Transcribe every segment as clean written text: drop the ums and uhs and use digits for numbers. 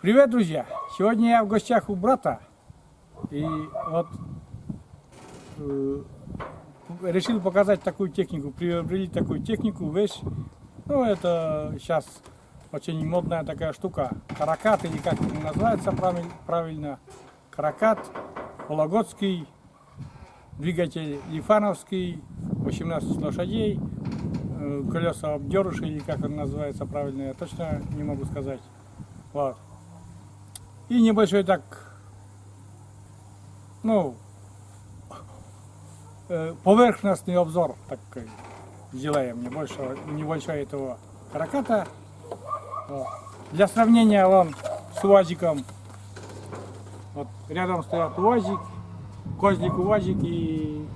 Привет, друзья! Сегодня я в гостях у брата и вот решил показать такую технику, приобрели такую технику, вещь. Ну, это сейчас очень модная такая штука, каракат или как это называется правильно, каракат, вологодский, двигатель лифановский, 18 лошадей, колеса обдерыши или как он называется правильно, я точно не могу сказать. Вот. И небольшой так, поверхностный обзор такой сделаем, небольшой этого караката. Вот. Для сравнения он с УАЗиком, вот рядом стоят УАЗик, козлик УАЗик и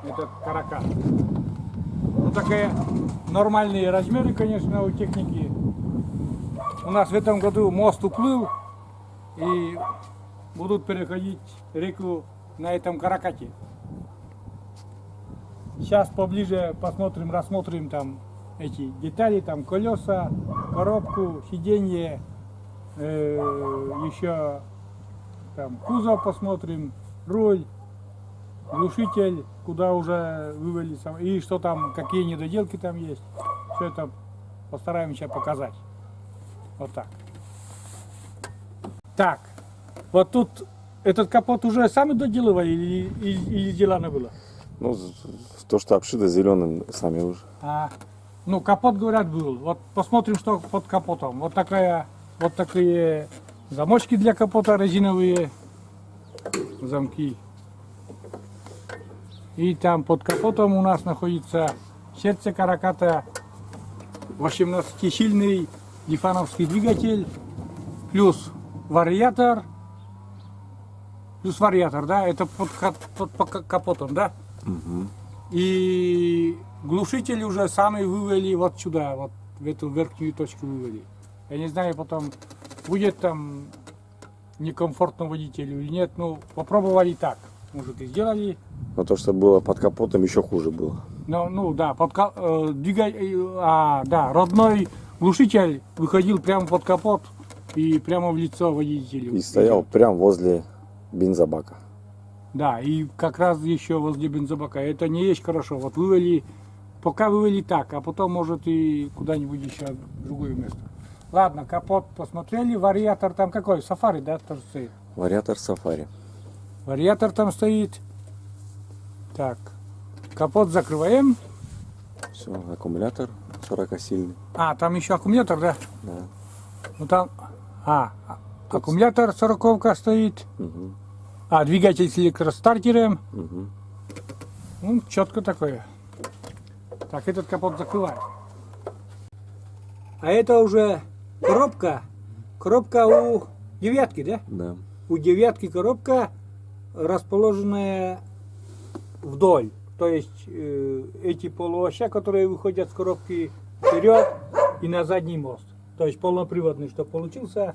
этот каракат. Ну, такие нормальные размеры, конечно, у техники. У нас в этом году мост уплыл и будут переходить реку на этом каракате. Сейчас поближе посмотрим, рассмотрим там эти детали, там колеса, коробку, сиденье, еще там кузов посмотрим, руль, глушитель, куда уже вывели и что там, какие недоделки там есть. Все это постараемся показать. Вот так. Так, вот тут этот капот уже сами доделывали или делано было? Ну, то, что обшито зеленым, сами уже. Ну, капот, говорят, был. Вот посмотрим, что под капотом. Вот такие замочки для капота, резиновые замки. И там под капотом у нас находится сердце караката, 18-сильный лифановский двигатель, плюс вариатор, да, это под капотом, да? Угу. И глушитель уже сами вывели вот сюда, вот в эту верхнюю точку вывели. Я не знаю, потом будет там некомфортно водителю или нет, ну попробовали так, может и сделали. Но то, что было под капотом, еще хуже было. Ну да, родной глушитель выходил прямо под капот и прямо в лицо водителю. И стоял прямо возле бензобака. Да, и как раз еще возле бензобака. Это не есть хорошо. Вот вывели, пока вывели так, а потом может и куда-нибудь еще в другое место. Ладно, капот посмотрели, вариатор там какой? Сафари, да, тоже стоит? Вариатор Сафари. Вариатор там стоит. Так, капот закрываем. Все, аккумулятор 40-сильный. Там еще аккумулятор, да? Да. Ну там, аккумулятор 40-ка стоит. Угу. Двигатель с электростартером. Угу. Ну, четко такое. Так, этот капот закрываем. А это уже коробка. Коробка у девятки, да? Да. У девятки коробка, расположенная вдоль. То есть эти полуося, которые выходят с коробки вперед и на задний мост. То есть полноприводный, что получился.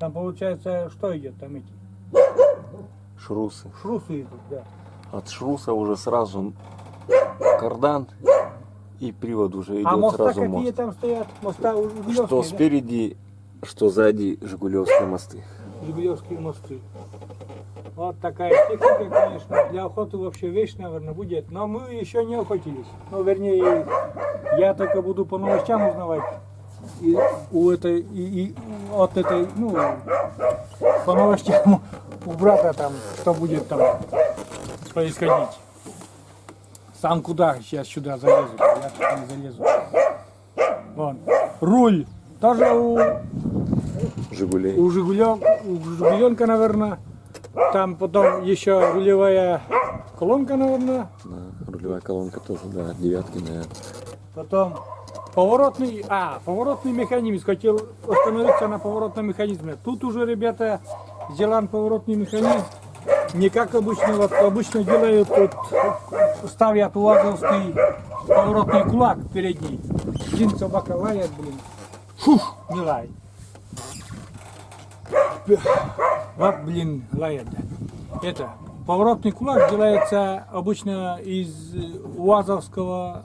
Там получается, что идет там эти? Шрусы. Шрусы идут, да. От шруса уже сразу кардан и привод уже идет моста сразу какие мост. там стоят? Моста жигулевские, Что да? спереди, что сзади жигулевские мосты. Жигулевские мосты. Вот такая техника, конечно, для охоты вообще вещь, наверное, будет. Но мы еще не охотились. Ну, вернее, я только буду по новостям узнавать. И от этой, по новостям у брата там, что будет там происходить. Сам куда сейчас сюда залезу? Я тут не залезу. Вон. Руль тоже у Жигулей. у Жигуленка, наверное. Там потом еще рулевая колонка, наверное. Да, рулевая колонка тоже, да, девятки, наверное. Потом поворотный механизм. Хотел остановиться на поворотном механизме. Тут уже, ребята, сделан поворотный механизм. Не как обычно, вот обычно делают, вот, ставят УАЗовский поворотный кулак передний. Блин, собака лает, блин. Фух, не лай. Вот, блин, лает. Это, поворотный кулак делается обычно из УАЗовского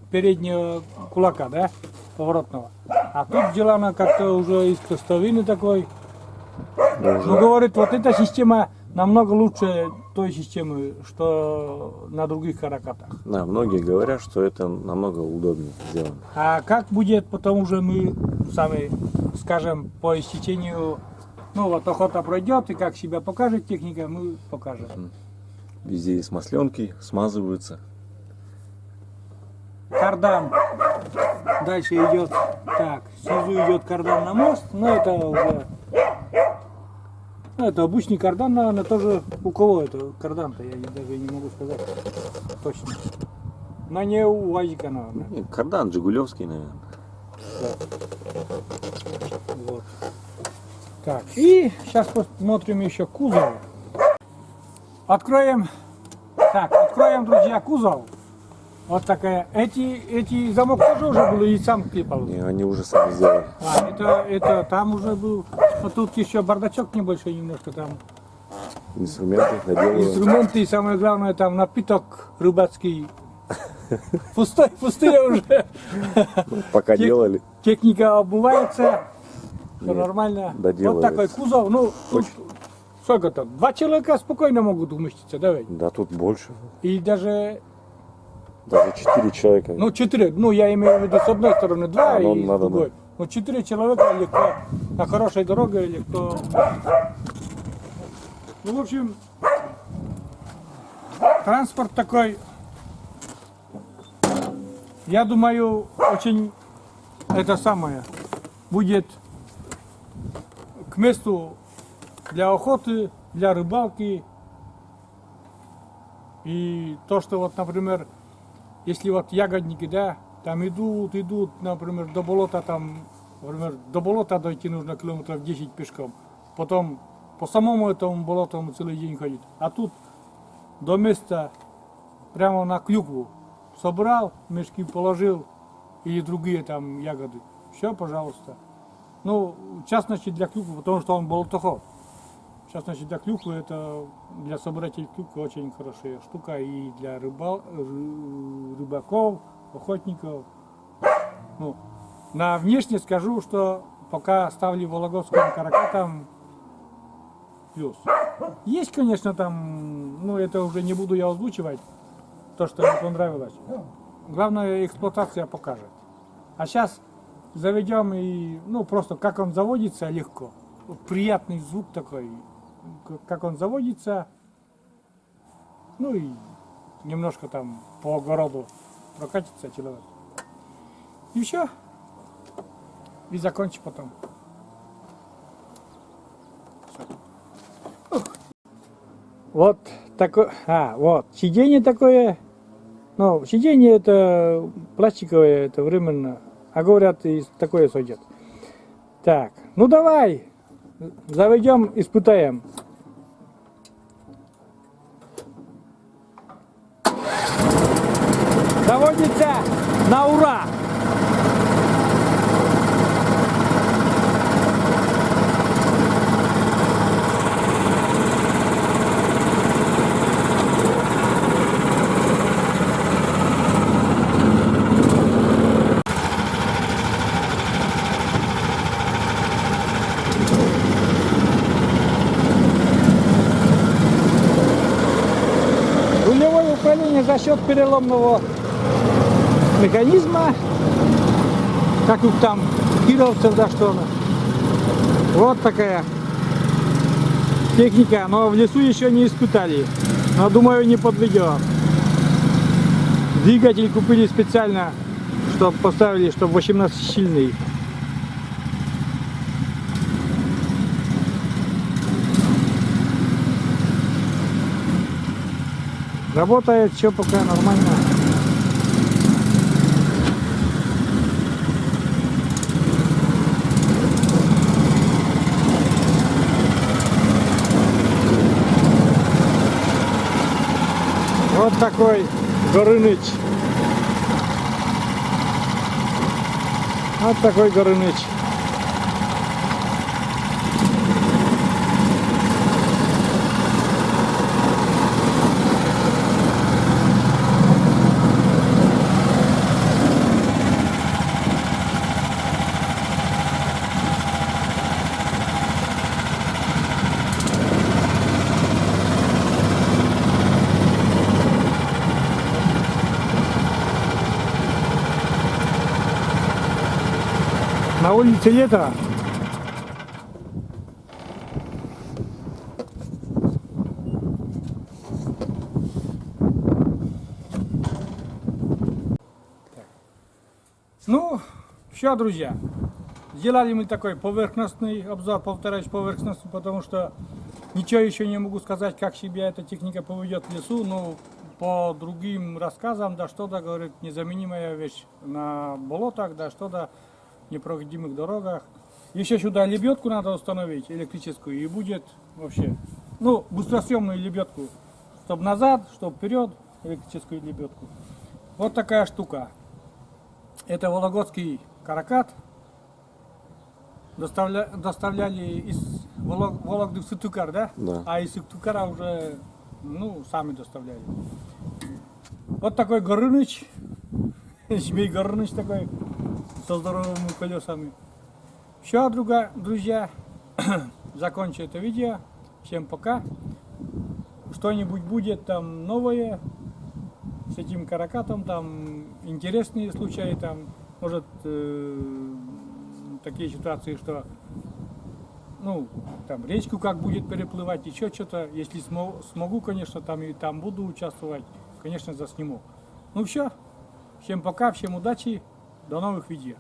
переднего кулака, да? поворотного. А тут сделано как-то уже из крестовины такой. Да, Ну, уже. говорит, вот эта система намного лучше той системы, что на других каракатах. Да, многие говорят, что это намного удобнее сделано. А как будет, потом уже мы сами скажем по истечению, ну вот охота пройдет, и как себя покажет техника, мы покажем. Везде есть масленки, смазываются. Кардан дальше идет, так, снизу идет кардан на мост, но это уже, ну, это обычный кардан, наверное, тоже у кого это кардан-то, я даже не могу сказать точно. Но не у УАЗика, наверное. Не, кардан Жигулевский, наверное. Вот. Так, и сейчас посмотрим еще кузов. Откроем, друзья, кузов. Вот такая. Эти замок тоже уже был и сам клепал. Не, они уже сами сделали. А, это там уже был. Вот тут еще бардачок небольшой немножко там. Инструменты наделывают. Инструменты и самое главное там напиток рыбацкий. Пустые уже. Пока делали. Техника обувается. Все Нет, нормально. Вот доделывается. такой кузов. Ну, тут, сколько там? 2 человека спокойно могут уместиться, давай. Да, тут больше. И даже, 4 человека. ну 4, ну я имею в виду с одной стороны 2 А, ну, и с надо, другой. Ну 4 человека легко, на хорошей дороге легко. Ну в общем, транспорт такой, я думаю, очень это самое будет к месту для охоты, для рыбалки. И то, что вот, например, если вот ягодники, да, там идут, например, до болота, там, например, до болота дойти нужно километров 10 пешком. Потом по самому этому болоту целый день ходить. А тут до места прямо на клюкву собрал, мешки положил или другие там ягоды. Все, пожалуйста. Ну, в частности для клюквы, потому что он болотоход. В частности для клюквы, это для собирателей клюквы очень хорошая штука и для рыбаков, охотников. Ну, на внешне скажу, что пока ставили вологодским каракатам плюс. Есть, конечно, там, ну это уже не буду я озвучивать, то, что мне понравилось. Главное, эксплуатация покажет. А сейчас заведем и, ну просто как он заводится легко. Приятный звук такой, как он заводится. Ну и немножко там по огороду прокатится человек. И все. И закончи потом. Вот такое, вот, сиденье такое, ну, сиденье это пластиковое, это временно, а говорят, и такое сойдет. Так, ну давай, заведем, испытаем. Заводится на ура! Рулевое управление за счет переломного механизма, как уж там кировцев, да что. Вот такая техника, но в лесу еще не испытали, но думаю не подведет. Двигатель купили специально, чтобы поставили, чтобы 18-сильный. Работает все пока нормально. Вот такой Горыныч. Вот такой Горыныч. На улице лето. Ну, все, друзья. Сделали мы такой поверхностный обзор, повторяюсь, поверхностный, потому что ничего еще не могу сказать, как себя эта техника поведет в лесу, но по другим рассказам, да что-то, говорит, незаменимая вещь на болотах, да что-то непроходимых дорогах. Еще сюда лебедку надо установить, электрическую, и будет вообще, ну, быстросъемную лебедку, чтобы назад, чтобы вперед, электрическую лебедку. Вот такая штука. Это вологодский каракат. Доставляли из Вологды в Сыктывкар, да? Да. А из Сыктывкара уже, ну, сами доставляли. Вот такой Горыныч, Змей Горыныч такой, со здоровыми колесами. Все, друзья, закончу это видео. Всем пока. Что-нибудь будет там новое с этим каракатом, там интересные случаи, там, может, такие ситуации, что, ну, там речку как будет переплывать, еще что-то, если смогу, конечно, там и там буду участвовать, конечно, засниму. Ну все, всем пока, всем удачи, до новых видео.